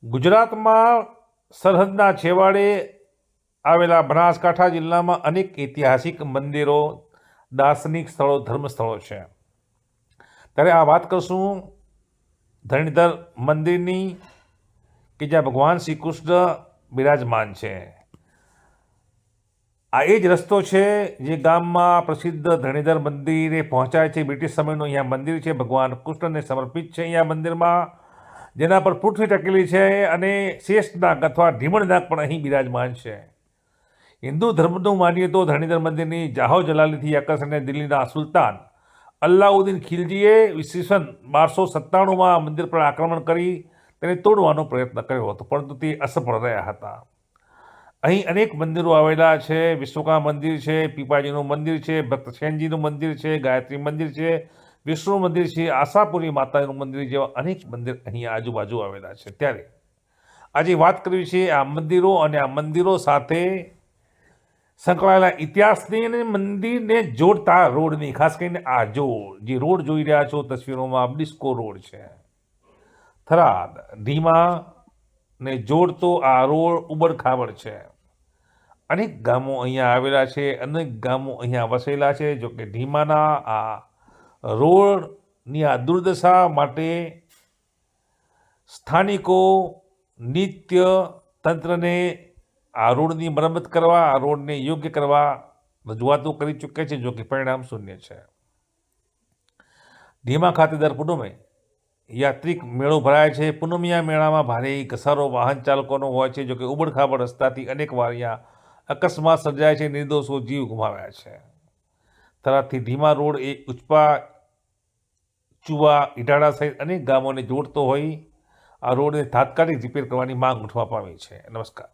ગુજરાતમાં સરહદના છેવાડે આવેલા બનાસકાંઠા જિલ્લામાં અનેક ઐતિહાસિક મંદિરો, દાર્શનિક સ્થળો, ધર્મસ્થળો છે. ત્યારે આ વાત કરશું ધરણીધર મંદિરની કે જ્યાં ભગવાન શ્રી કૃષ્ણ બિરાજમાન છે. આ એ જ રસ્તો છે જે ગામમાં પ્રસિદ્ધ ધરણીધર મંદિરે પહોંચાય છે. બ્રિટિશ સમયનું અહીંયા મંદિર છે, ભગવાન કૃષ્ણને સમર્પિત છે. અહીંયા મંદિરમાં જેના પર પૃથ્વી ટકેલી છે અને શેષનાગ અથવા ઢીમણનાગ પણ અહીં બિરાજમાન છે. હિન્દુ ધર્મનું માનીએ તો ધરણીધર મંદિરની જાહો જલાલીથી આકર્ષણે દિલ્હીના સુલતાન અલ્લાઉદ્દીન ખિલજીએ ઈસવીસન 1297માં મંદિર પર આક્રમણ કરી તેને તોડવાનો પ્રયત્ન કર્યો હતો, પરંતુ તે અસફળ રહ્યા હતા. અહીં અનેક મંદિરો આવેલા છે. વિશ્વકર્મા મંદિર છે, પીપાજીનું મંદિર છે, ભક્તસેનજીનું મંદિર છે, ગાયત્રી મંદિર છે, વિષ્ણુ મંદિર છે, આશાપુરી માતાનું મંદિર જેવા અનેક મંદિર અહીં આજુબાજુ આવેલા છે. ત્યારે આજે વાત કરવી છે આ મંદિરો અને આ મંદિરો સાથે સંકળાયેલા ઇતિહાસની અને મંદિરને જોડતા રોડની. ખાસ કરીને આ જે રોડ જોઈ રહ્યા છો તસવીરોમાં, ડિસ્કો રોડ છે. થરાદ ઢીમાને જોડતો આ રોડ ઉબડખાબડ છે. અનેક ગામો અહીંયા આવેલા છે, અનેક ગામો અહીંયા વસેલા છે. જોકે ઢીમાના આ રોડની આ દુર્દશા માટે સ્થાનિકો નિત્ય તંત્રને આ રોડની મરમ્મત કરવા, આ રોડને યોગ્ય કરવા રજૂઆતો કરી ચૂક્યા છે, જો કે પરિણામ શૂન્ય છે. ઢીમા ખાતે દર પૂનમે યાત્રિક મેળો ભરાય છે. પૂનમિયા મેળામાં ભારે ઘસારો વાહન ચાલકોનો હોય છે. જો કે ઉબડખાબડ રસ્તાથી અનેક વાર અહીંયા અકસ્માત સર્જાય છે, નિર્દોષો જીવ ગુમાવ્યા છે. થરાદથી ઢીમા રોડ એ ઉચપા, ચુવા, ઇટાળા સહિત અનેક ગામોને જોડતો હોય આ રોડને તાત્કાલિક રિપેર કરવાની માંગ ઉઠવા પામી છે. નમસ્કાર.